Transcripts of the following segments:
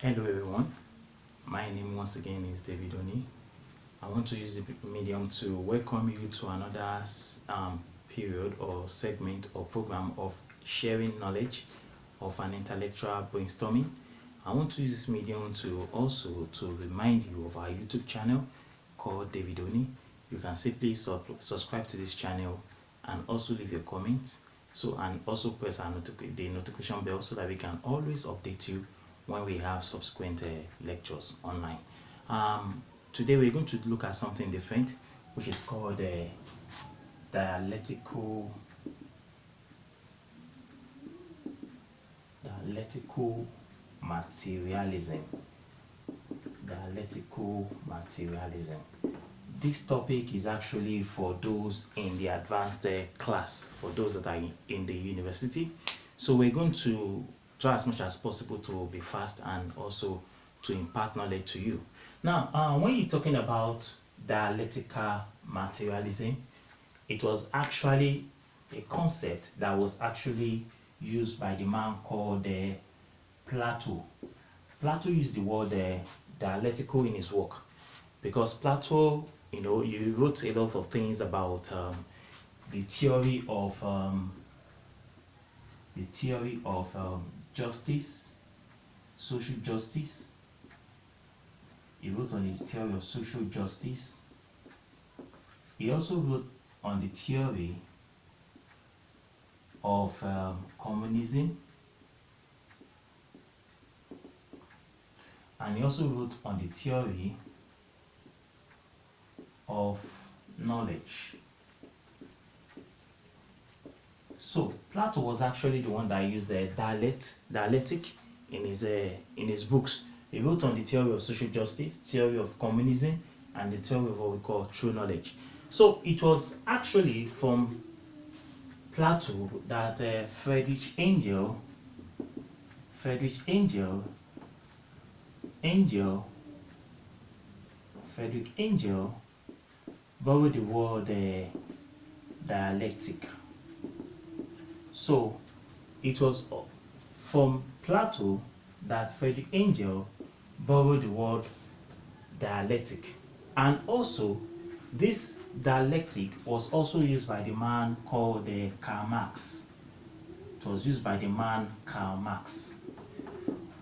Hello everyone, my name once again is David Oni. I want to use the medium to welcome you to another period or segment or program of sharing knowledge of an intellectual brainstorming. I want to use this medium to also to remind you of our YouTube channel called David Oni. You can simply subscribe to this channel and also leave your comments. And also press the notification bell so that we can always update you when we have subsequent lectures online. Today we're going to look at something different, which is called dialectical materialism. Dialectical materialism. This topic is actually for those in the advanced class, for those that are in the university. So we're going to try as much as possible to be fast and also to impart knowledge to you. Now, when you're talking about dialectical materialism, it was actually a concept that was actually used by the man called Plato. Plato used the word dialectical in his work because Plato, you wrote a lot of things about the theory of justice, social justice. He wrote on the theory of social justice. He also wrote on the theory of communism, and he also wrote on the theory of knowledge. So Plato was actually the one that used the dialectic in his books. He wrote on the theory of social justice, theory of communism, and the theory of what we call true knowledge. So it was actually from Plato that Fredrick Angel borrowed the word dialectic. So it was from Plato that Fredrick Angel borrowed the word dialectic. And also this dialectic was also used by the man called Karl Marx. It was used by the man Karl Marx.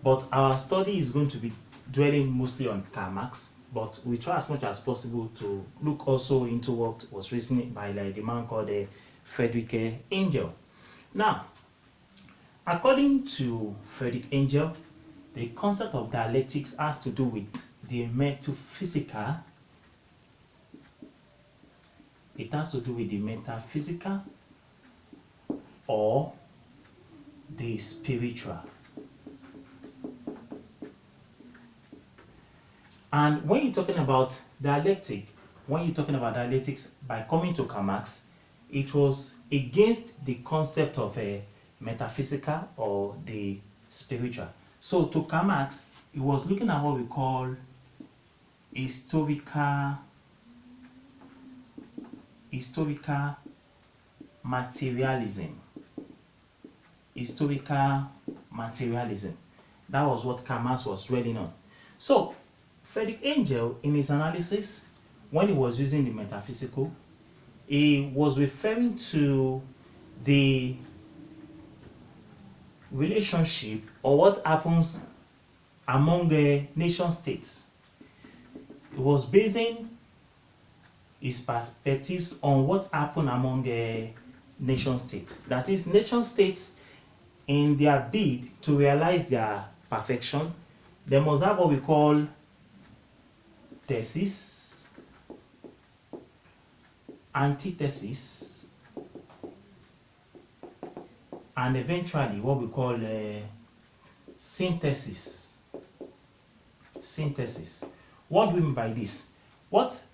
But our study is going to be dwelling mostly on Karl Marx, but we try as much as possible to look also into what was written by the man called Fredrick Angel. Now, according to Fredrick Angel, the concept of dialectics has to do with the metaphysical. It has to do with the metaphysical or the spiritual. And when you're talking about dialectics, by coming to Karl Marx, it was against the concept of a metaphysical or the spiritual. So to Karl Marx, he was looking at what we call historical materialism. Historical materialism. That was what Karl Marx was dwelling on. So Fredrick Angel, in his analysis, when he was using the metaphysical, he was referring to the relationship or what happens among the nation states. He was basing his perspectives on what happened among the nation states. That is, nation states, in their bid to realize their perfection, they must have what we call thesis, antithesis, and eventually what we call synthesis. What do we mean by this? What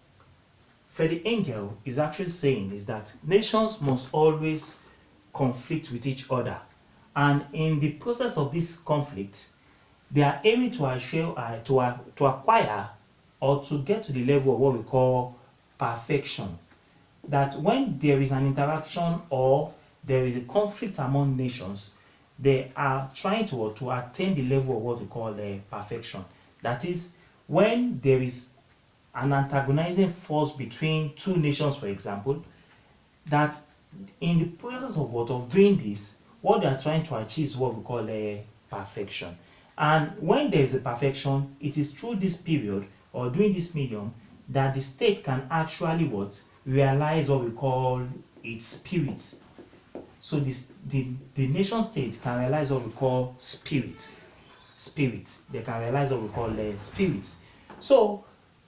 Fredrick Angel is actually saying is that nations must always conflict with each other, and in the process of this conflict, they are aiming to acquire or to get to the level of what we call perfection. That when there is an interaction or there is a conflict among nations, they are trying to attain the level of what we call perfection. That is, when there is an antagonizing force between two nations, for example, that in the process of doing this, what they are trying to achieve is what we call a perfection. And when there is a perfection, it is through this period or during this medium that the state can actually realize what we call its spirit. So the nation state can realize what we call spirit. They can realize what we call spirit. So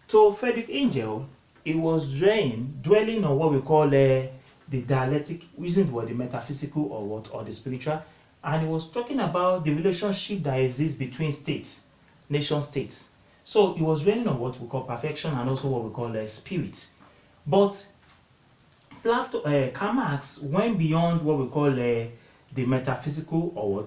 to Fredrick Angel, it was dwelling on what we call the dialectic, using the word the metaphysical or the spiritual, and he was talking about the relationship that exists between states, nation states. So he was dwelling on what we call perfection and also what we call spirit. But Karl Marx went beyond what we call the metaphysical or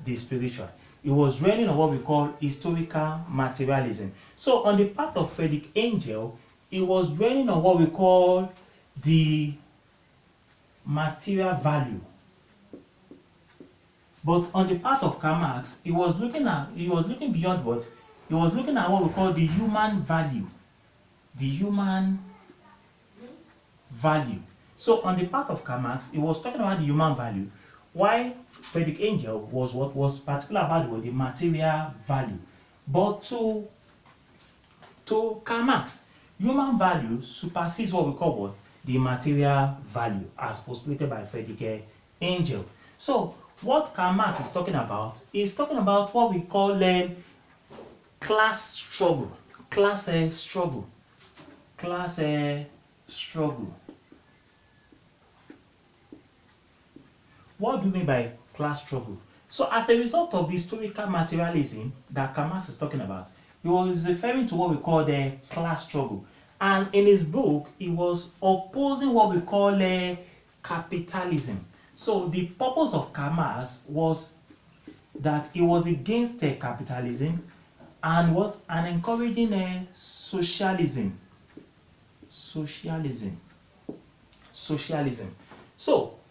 the spiritual. He was dwelling on what we call historical materialism. So on the part of Fredrick Angel, he was dwelling on what we call the material value. But on the part of Karl Marx, he was looking beyond what? He was looking at what we call the human value. The human value. So on the part of Karl Marx, he was talking about the human value, while Fredrick Angel was particular about the material value. But to Karl Marx, human value supersedes what we call the material value, as postulated by Fredrick Angel. So what Karl Marx is talking about what we call class struggle. What do you mean by class struggle? So as a result of the historical materialism that Karl Marx is talking about, he was referring to what we call the class struggle. And in his book, he was opposing what we call capitalism. So the purpose of Karl Marx was that he was against capitalism and encouraging socialism. So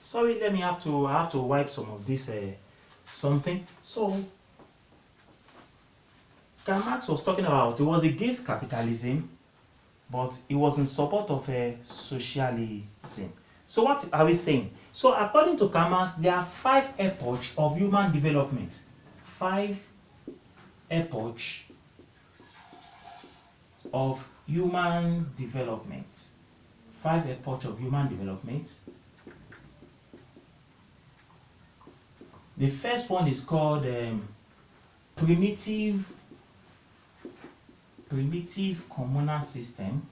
sorry, I have to wipe some of this something. So Karl Marx was talking about, he was against capitalism, but he was in support of socialism. So what are we saying? So according to Karl Marx, there are 5 epochs of human development. 5 epochs of human development. 5 epochs of human development. The first one is called primitive communal system.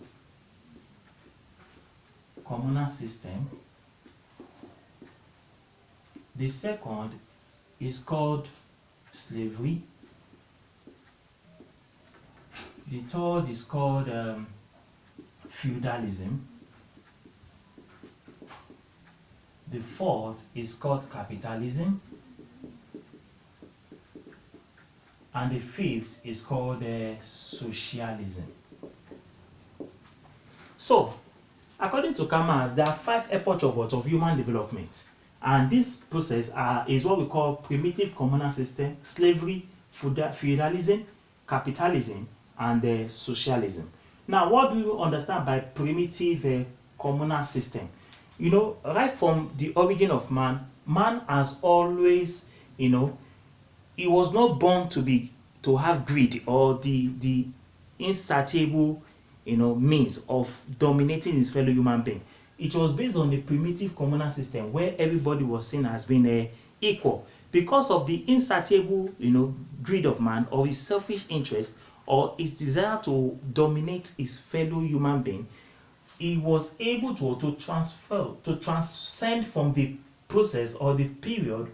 The second is called slavery. The third is called feudalism. The fourth is called capitalism. And the fifth is called socialism. So, according to Karl Marx, there are 5 epochs of human development. And this process is what we call primitive communal system, slavery, feudalism, capitalism, and socialism. Now, what do you understand by primitive communal system? You know, right from the origin of man has always, he was not born to have greed or the insatiable, means of dominating his fellow human being. It was based on the primitive communal system where everybody was seen as being equal. Because of the insatiable, greed of man, or his selfish interest, or his desire to dominate his fellow human being, he was able to transcend from the process or the period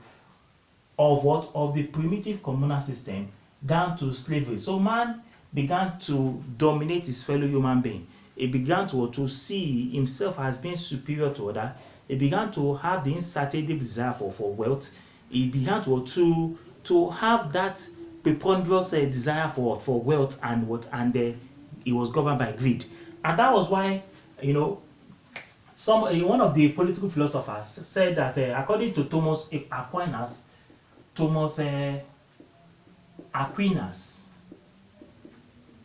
of the primitive communal system down to slavery. So man began to dominate his fellow human being. He began to see himself as being superior to others. He began to have the insatiable desire for wealth. He began to have that preponderous desire for wealth and he was governed by greed. And that was why, one of the political philosophers said that according to Thomas Aquinas, Thomas Aquinas.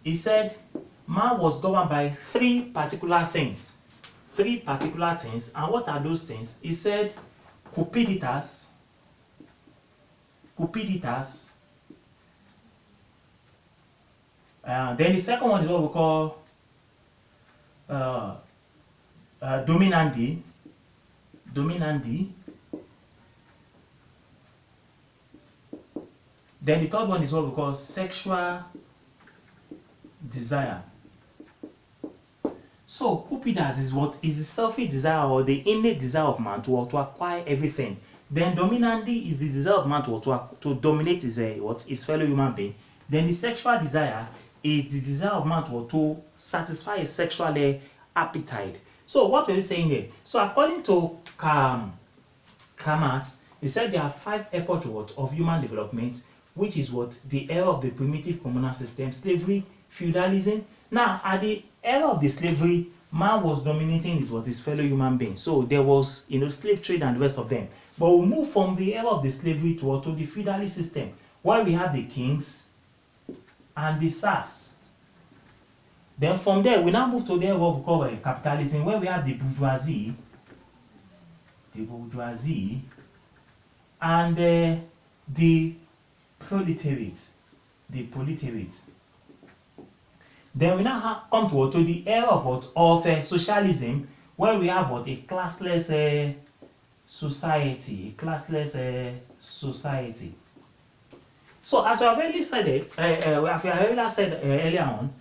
He said man was governed by three particular things. And what are those things? He said cupiditas. Then the second one is what we call dominandi. Then the third one is what we call sexual desire. So cupidas is what is the selfish desire or the innate desire of man to acquire everything. Then dominandi is the desire of man to dominate his fellow human being. Then the sexual desire is the desire of man to satisfy his sexual appetite. So what are you saying here? So according to Karl Marx, he said there are 5 epochs of human development, which is what the era of the primitive communal system, slavery, feudalism. Now, at the era of the slavery, man was dominating his fellow human being. So there was slave trade and the rest of them. But we move from the era of the slavery to the feudalist system, where we have the kings and the serfs. Then from there, we now move to the era what we call capitalism, where we have the bourgeoisie, and the proletariat. Then we now come to the era of socialism, where we have a classless society. So as I have already said earlier on,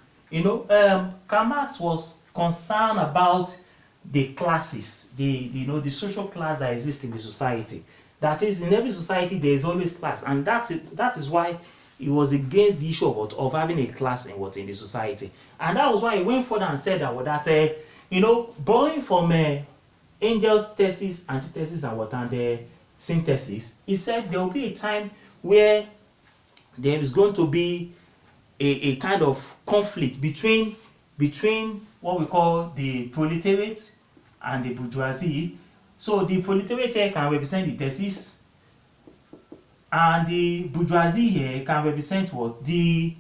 Karl Marx was concerned about the classes, the social class that exists in the society. That is, in every society there is always class, and that is why he was against the issue of having a class in the society. And that was why he went further and said that borrowing from Angel's thesis, antithesis, and synthesis, he said there will be a time where there is going to be a kind of conflict between what we call the proletariat and the bourgeoisie. So the proletariat here can represent the thesis, and the bourgeoisie here can represent the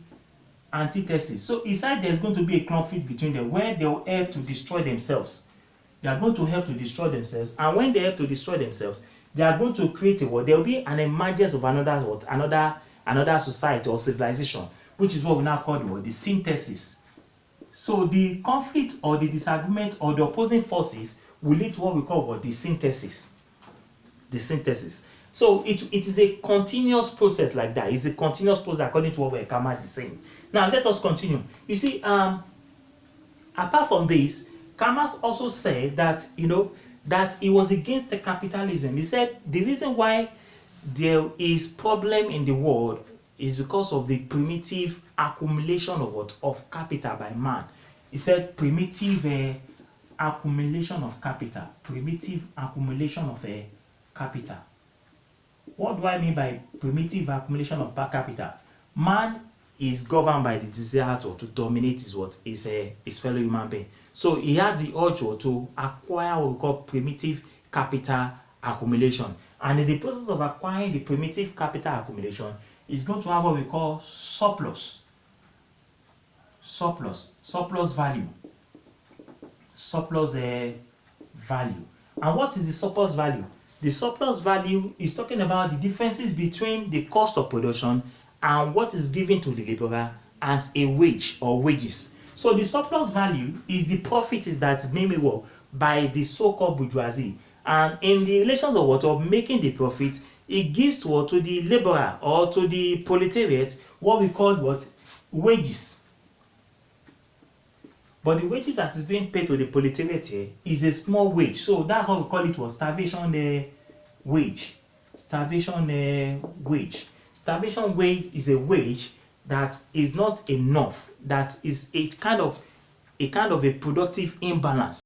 antithesis. So he said there's going to be a conflict between them, where they will help to destroy themselves. They are going to help to destroy themselves, and when they help to destroy themselves, they are going to create there will be an emergence of another society or civilization, which is what we now call the synthesis. So the conflict or the disagreement or the opposing forces will lead to what we call the synthesis. So it is a continuous process like that. It's a continuous process according to what Karl Marx is saying. Now let us continue. You see, apart from this, Karl Marx also said that that he was against the capitalism. He said the reason why there is problem in the world is because of the primitive accumulation of capital by man. He said primitive accumulation of capital. What do I mean by primitive accumulation of capital? Man is governed by the desire to dominate his fellow human being. So he has the urge to acquire what we call primitive capital accumulation. And in the process of acquiring the primitive capital accumulation, is going to have what we call surplus value. And what is the surplus value? The surplus value is talking about the differences between the cost of production and what is given to the laborer as a wage or wages. So the surplus value is the profit that's being made by the so-called bourgeoisie. And in the relations of making the profit, it gives to the laborer or to the proletariat what we call wages. But the wages that is being paid to the proletariat here is a small wage. So that's what we call it starvation wage. Starvation wage is a wage that is not enough. That is a kind of a productive imbalance.